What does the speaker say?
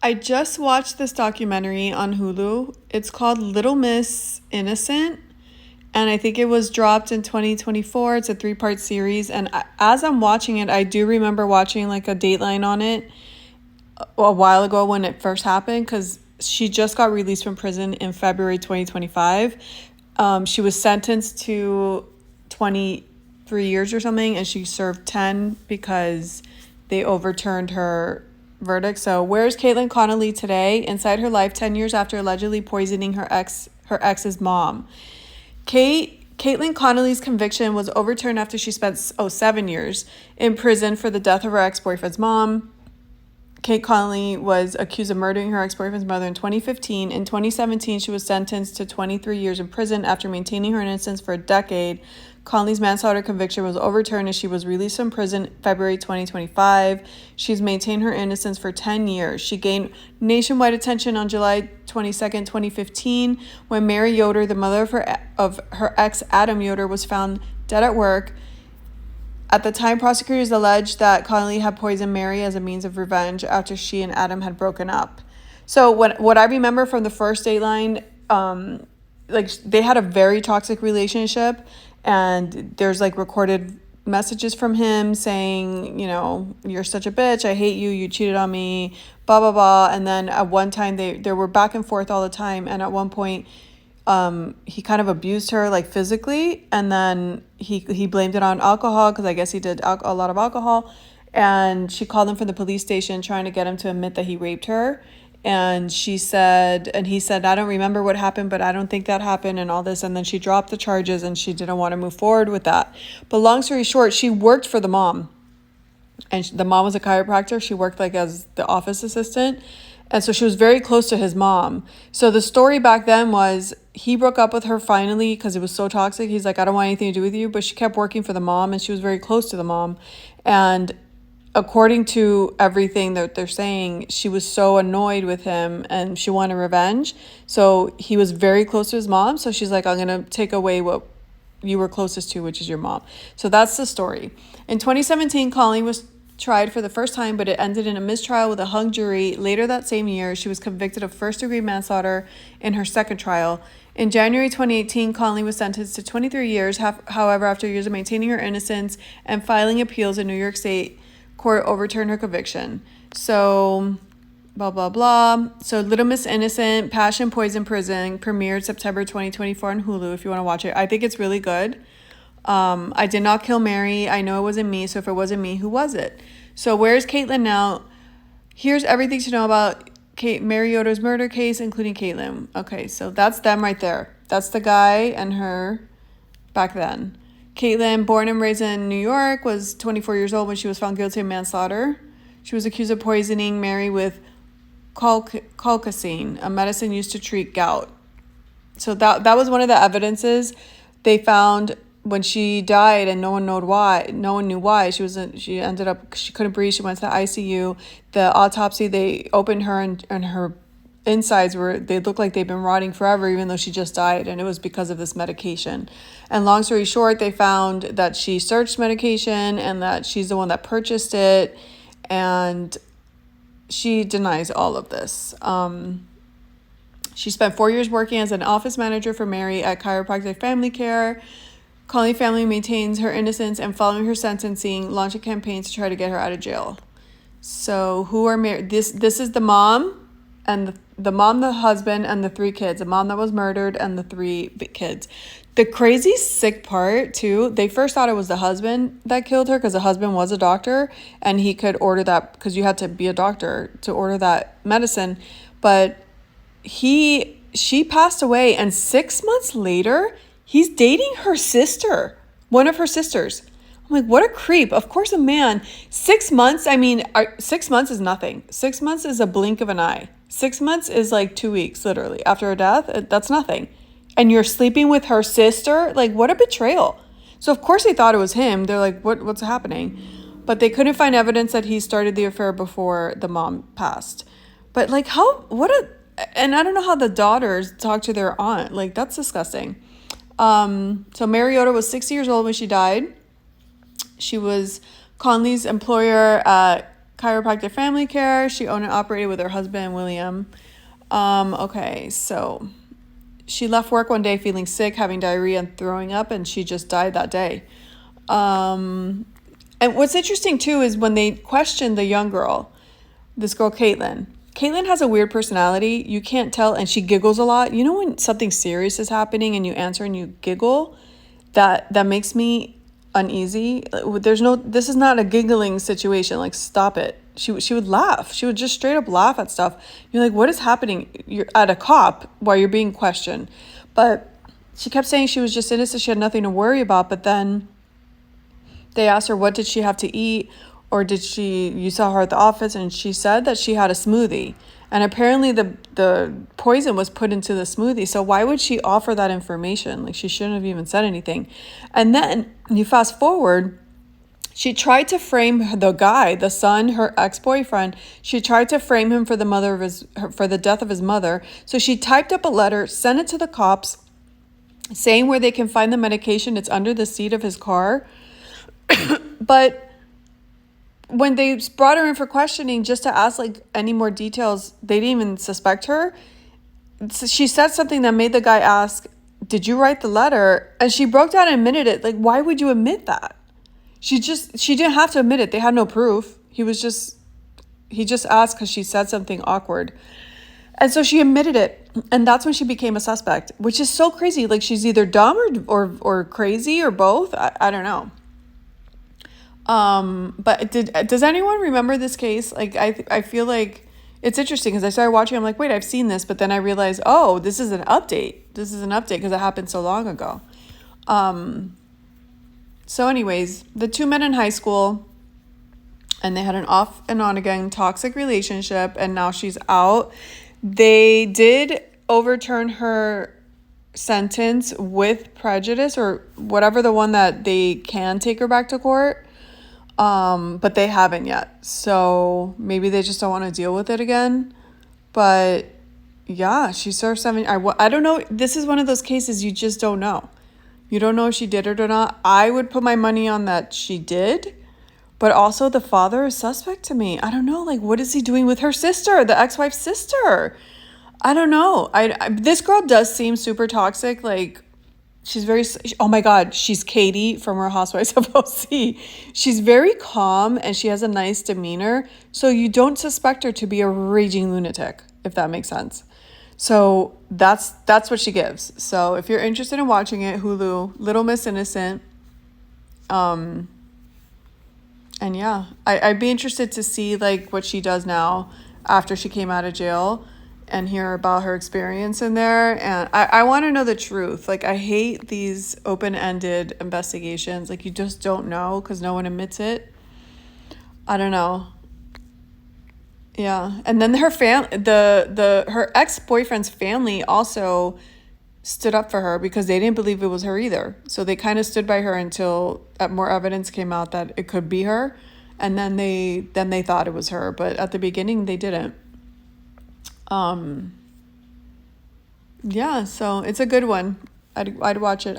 I just watched this documentary on Hulu. It's called Little Miss Innocent, and I think it was dropped in 2024. It's a three-part series, and as I'm watching it, I do remember watching like a Dateline on it a while ago when it first happened because she just got released from prison in February 2025. She was sentenced to 23 years or something, and she served 10 because they overturned her verdict. So, where's Kaitlyn Conley today? Inside her life, 10 years after allegedly poisoning her ex's mom. Kaitlyn Conley's conviction was overturned after she spent 7 years in prison for the death of her ex-boyfriend's mom. Kate Conley was accused of murdering her ex-boyfriend's mother in 2015. In 2017, she was sentenced to 23 years in prison after maintaining her innocence for a decade. Conley's manslaughter conviction was overturned and she was released from prison February 2025. She's maintained her innocence for 10 years. She gained nationwide attention on July 22nd, 2015, when Mary Yoder, the mother of her ex Adam Yoder, was found dead at work. At the time, prosecutors alleged that Conley had poisoned Mary as a means of revenge after she and Adam had broken up. So what I remember from the first Dateline, like they had a very toxic relationship, and there's like recorded messages from him saying, you're such a bitch, I hate you, you cheated on me, blah blah blah. And then at one time they were back and forth all the time, and at one point he kind of abused her like physically, and then he blamed it on alcohol because I guess he did a lot of alcohol, and she called him from the police station trying to get him to admit that he raped her, and he said, I don't remember what happened, but I don't think that happened and all this, and then she dropped the charges and she didn't want to move forward with that. But long story short, she worked for the mom, and the mom was a chiropractor. She worked like as the office assistant, and so she was very close to his mom. So the story back then was he broke up with her finally because it was so toxic. He's like, I don't want anything to do with you. But she kept working for the mom, and she was very close to the mom. And according to everything that they're saying, she was so annoyed with him and she wanted revenge. So he was very close to his mom. So she's like, I'm going to take away what you were closest to, which is your mom. So that's the story. In 2017, Conley was tried for the first time, but it ended in a mistrial with a hung jury. Later that same year, she was convicted of first-degree manslaughter in her second trial. In January 2018, Conley was sentenced to 23 years. However, after years of maintaining her innocence and filing appeals, in New York State court overturned her conviction. So, blah, blah, blah. So, Little Miss Innocent, Passion, Poison, Prison, premiered September 2024 on Hulu if you want to watch it. I think it's really good. I did not kill Mary. I know it wasn't me. So if it wasn't me, who was it? So where's Kaitlyn now? Here's everything to know about Mary Yoder's murder case, including Kaitlyn. Okay, so that's them right there. That's the guy and her back then. Kaitlyn, born and raised in New York, was 24 years old when she was found guilty of manslaughter. She was accused of poisoning Mary with colchicine, a medicine used to treat gout. So that was one of the evidences they found when she died, and no one knew why. She ended up, she couldn't breathe. She went to the ICU. The autopsy, they opened her, and her insides they looked like they've been rotting forever, even though she just died, and it was because of this medication. And long story short, they found that she searched medication and that she's the one that purchased it, and she denies all of this. She spent 4 years working as an office manager for Mary at Chiropractic Family Care. Conley family maintains her innocence, and following her sentencing, launched a campaign to try to get her out of jail. So who are married? This is the mom, and the mom, the husband, and the three kids. The mom that was murdered and the three kids. The crazy sick part too, they first thought it was the husband that killed her because the husband was a doctor and he could order that, because you had to be a doctor to order that medicine. But she passed away, and 6 months later, he's dating her sister, one of her sisters. I'm like, what a creep. Of course, a man, 6 months, 6 months is nothing. 6 months is a blink of an eye. 6 months is like 2 weeks, literally. After her death, that's nothing. And you're sleeping with her sister? Like, what a betrayal. So, of course, they thought it was him. They're like, what's happening? But they couldn't find evidence that he started the affair before the mom passed. But, like, and I don't know how the daughters talk to their aunt. Like, that's disgusting. So Mary Yoder was 60 years old when she died. She was Conley's employer at chiropractic family care. She owned and operated with her husband, William. Okay, so she left work one day feeling sick, having diarrhea and throwing up, and she just died that day. And what's interesting too is when they questioned the young girl, this girl, Kaitlyn. Kaitlyn has a weird personality. You can't tell, and she giggles a lot. You know when something serious is happening and you answer and you giggle? That makes me uneasy. This is not a giggling situation. Like, stop it. She would laugh. She would just straight up laugh at stuff. You're like, what is happening? You're at a cop while you're being questioned. But she kept saying she was just innocent. She had nothing to worry about. But then they asked her, what did she have to eat? Or you saw her at the office, and she said that she had a smoothie. And apparently the poison was put into the smoothie. So why would she offer that information? Like, she shouldn't have even said anything. And then you fast forward, she tried to frame the guy, the son, her ex-boyfriend. She tried to frame him for the death of his mother. So she typed up a letter, sent it to the cops, saying where they can find the medication. It's under the seat of his car. But when they brought her in for questioning just to ask like any more details, they didn't even suspect her. So she said something that made the guy ask, did you write the letter? And she broke down and admitted it. Like, why would you admit that? She didn't have to admit it. They had no proof. He just asked because she said something awkward. And so she admitted it. And that's when she became a suspect, which is so crazy. Like, she's either dumb or crazy or both. I don't know. But does anyone remember this case? Like, I feel like it's interesting because I started watching. I'm like, wait, I've seen this. But then I realized, oh, this is an update. This is an update because it happened so long ago. So anyways, the two men in high school, and they had an off and on again toxic relationship, and now she's out. They did overturn her sentence with prejudice, or whatever, the one that they can take her back to court. But they haven't yet. So maybe they just don't want to deal with it again. But yeah, she served 7. I don't know. This is one of those cases you just don't know. You don't know if she did it or not. I would put my money on that she did. But also the father is suspect to me. I don't know. Like, what is he doing with her sister, the ex-wife's sister? I don't know. This girl does seem super toxic. Like, she's very, oh my God, she's Katie from Real Housewives of OC. She's very calm and she has a nice demeanor. So you don't suspect her to be a raging lunatic, if that makes sense. So that's what she gives. So if you're interested in watching it, Hulu, Little Miss Innocent. And yeah, I'd be interested to see like what she does now after she came out of jail, and hear about her experience in there. And I want to know the truth. Like, I hate these open-ended investigations. Like, you just don't know because no one admits it. I don't know. Yeah. And then her ex-boyfriend's family also stood up for her because they didn't believe it was her either. So they kind of stood by her until more evidence came out that it could be her. And then they thought it was her. But at the beginning, they didn't. Yeah, so it's a good one. I'd watch it.